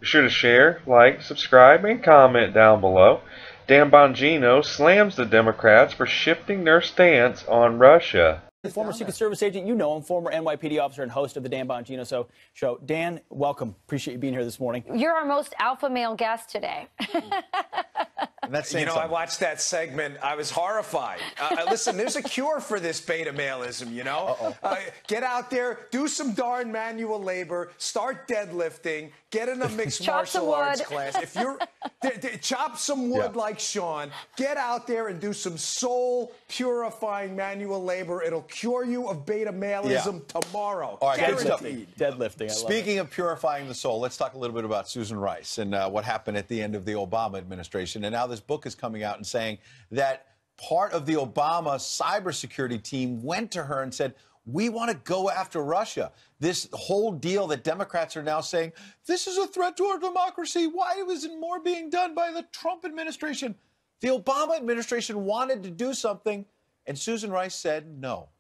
Be sure to share, like, subscribe, and comment down below. Dan Bongino slams the Democrats for shifting their stance on Russia. Former Secret Service agent, you know him, former NYPD officer and host of the Dan Bongino Show. Dan, welcome. Appreciate you being here this morning. You're our most alpha male guest today. I watched that segment. I was horrified. Listen, there's a cure for this beta maleism, you know? Get out there, do some darn manual labor, start deadlifting, get in a mixed martial arts class. If you're chop some wood like Sean, get out there and do some soul purifying manual labor. It'll cure you of beta maleism tomorrow. All right, deadlifting. Speaking of purifying the soul, let's talk a little bit about Susan Rice and what happened at the end of the Obama administration. And now this book is coming out and saying that part of the Obama cybersecurity team went to her and said, we want to go after Russia. This whole deal that Democrats are now saying, this is a threat to our democracy. Why isn't more being done by the Trump administration? The Obama administration wanted to do something, and Susan Rice said no.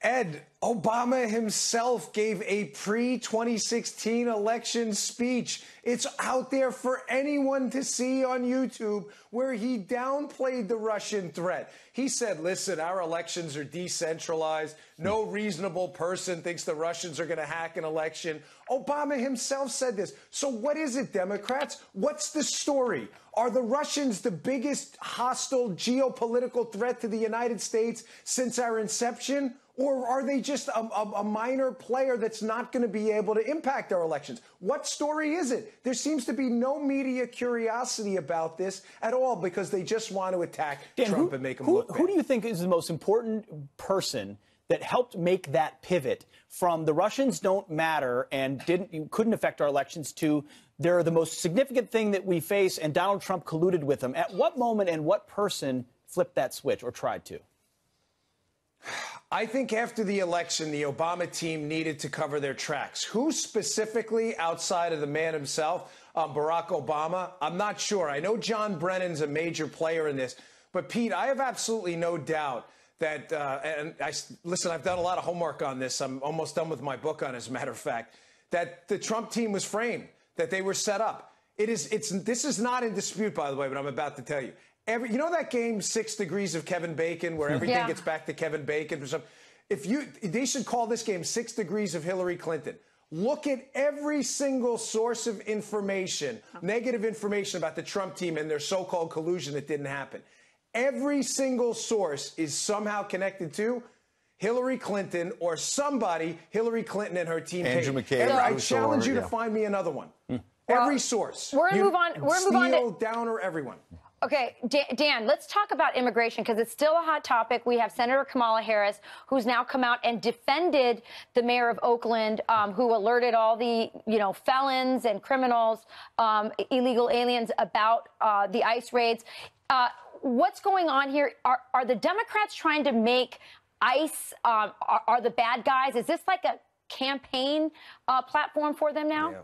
Ed, Obama himself gave a pre-2016 election speech. It's out there for anyone to see on YouTube where he downplayed the Russian threat. He said, listen, our elections are decentralized. No reasonable person thinks the Russians are going to hack an election. Obama himself said this. So what is it, Democrats? What's the story? Are the Russians the biggest hostile geopolitical threat to the United States since our inception? Or are they just a minor player that's not going to be able to impact our elections? What story is it? There seems to be no media curiosity about this at all because they just want to attack Trump and make him look bad. Who do you think is the most important person that helped make that pivot from the Russians don't matter and couldn't affect our elections to they're the most significant thing that we face and Donald Trump colluded with them? At what moment and what person flipped that switch or tried to? I think after the election, the Obama team needed to cover their tracks. Who specifically, outside of the man himself, Barack Obama? I'm not sure. I know John Brennan's a major player in this. But, Pete, I have absolutely no doubt that, listen, I've done a lot of homework on this. I'm almost done with my book on it, as a matter of fact, that the Trump team was framed, that they were set up. This is not in dispute, by the way, but I'm about to tell you. You know that game 6 Degrees of Kevin Bacon where everything gets back to Kevin Bacon or something? They should call this game 6 Degrees of Hillary Clinton. Look at every single source of information, negative information about the Trump team and their so-called collusion that didn't happen. Every single source is somehow connected to Hillary Clinton or somebody Hillary Clinton and her team. Andrew McCabe. I challenge you to find me another one. Every source. We're going to move on. We're going to move on to Downer, everyone. Okay, Dan, let's talk about immigration because it's still a hot topic. We have Senator Kamala Harris, who's now come out and defended the mayor of Oakland, who alerted all the, felons and criminals, illegal aliens about the ICE raids. What's going on here? Are the Democrats trying to make ICE are the bad guys? Is this like a campaign platform for them now?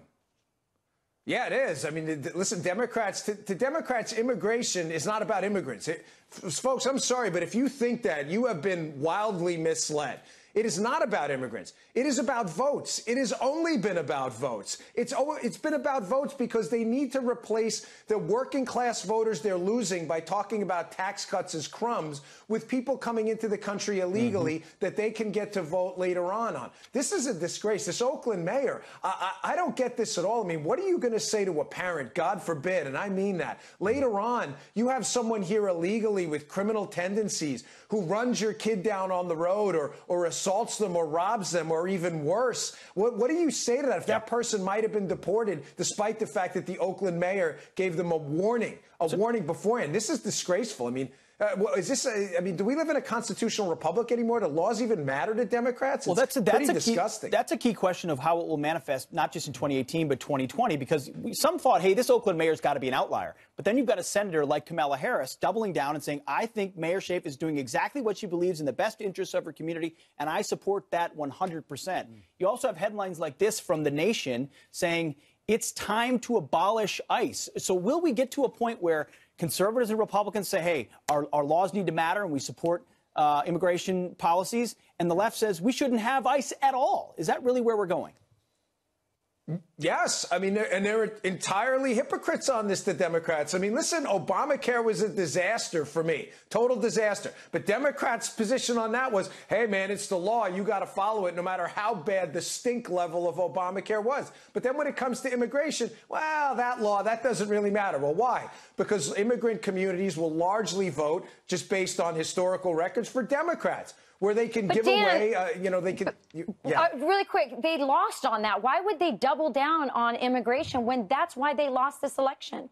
Yeah, it is. I mean, listen, to Democrats, immigration is not about immigrants. Folks, I'm sorry, but if you think that, you have been wildly misled. It is not about immigrants. It is about votes. It has only been about votes. It's been about votes because they need to replace the working class voters they're losing by talking about tax cuts as crumbs with people coming into the country illegally that they can get to vote later on. This is a disgrace. This Oakland mayor, I don't get this at all. I mean, what are you going to say to a parent, God forbid, and I mean that. Later on, you have someone here illegally with criminal tendencies who runs your kid down on the road or assaults them or robs them or even worse. What do you say to that if that person might have been deported despite the fact that the Oakland mayor gave them a warning beforehand? This is disgraceful. I mean, do we live in a constitutional republic anymore? Do laws even matter to Democrats? Well, that's disgusting. That's a key question of how it will manifest, not just in 2018, but 2020, because some thought, hey, this Oakland mayor's got to be an outlier. But then you've got a senator like Kamala Harris doubling down and saying, I think Mayor Schaaf is doing exactly what she believes in the best interests of her community, and I support that 100%. You also have headlines like this from The Nation saying it's time to abolish ICE. So will we get to a point where conservatives and Republicans say, hey, our laws need to matter and we support immigration policies, and the left says we shouldn't have ICE at all? Is that really where we're going? Yes, I mean, they're entirely hypocrites on this, the Democrats. I mean, listen, Obamacare was a disaster for me, total disaster. But Democrats' position on that was, hey, man, it's the law. You got to follow it no matter how bad the stink level of Obamacare was. But then when it comes to immigration, well, that law, that doesn't really matter. Well, why? Because immigrant communities will largely vote just based on historical records for Democrats, where they can give away, they can. Really quick, they lost on that. Why would they double down on immigration when that's why they lost this election?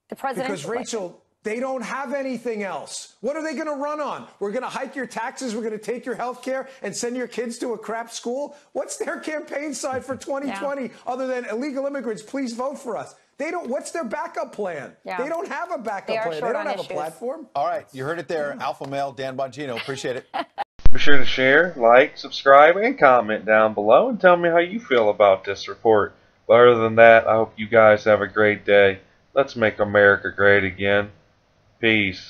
The presidential Because, Rachel, they don't have anything else. What are they going to run on? We're going to hike your taxes, we're going to take your health care and send your kids to a crap school? What's their campaign side for 2020 other than illegal immigrants, please vote for us? They don't. What's their backup plan? Yeah. They don't have a backup plan. They don't have a platform. All right, you heard it there. Alpha male Dan Bongino. Appreciate it. Be sure to share, like, subscribe, and comment down below and tell me how you feel about this report. But other than that, I hope you guys have a great day. Let's make America great again. Peace.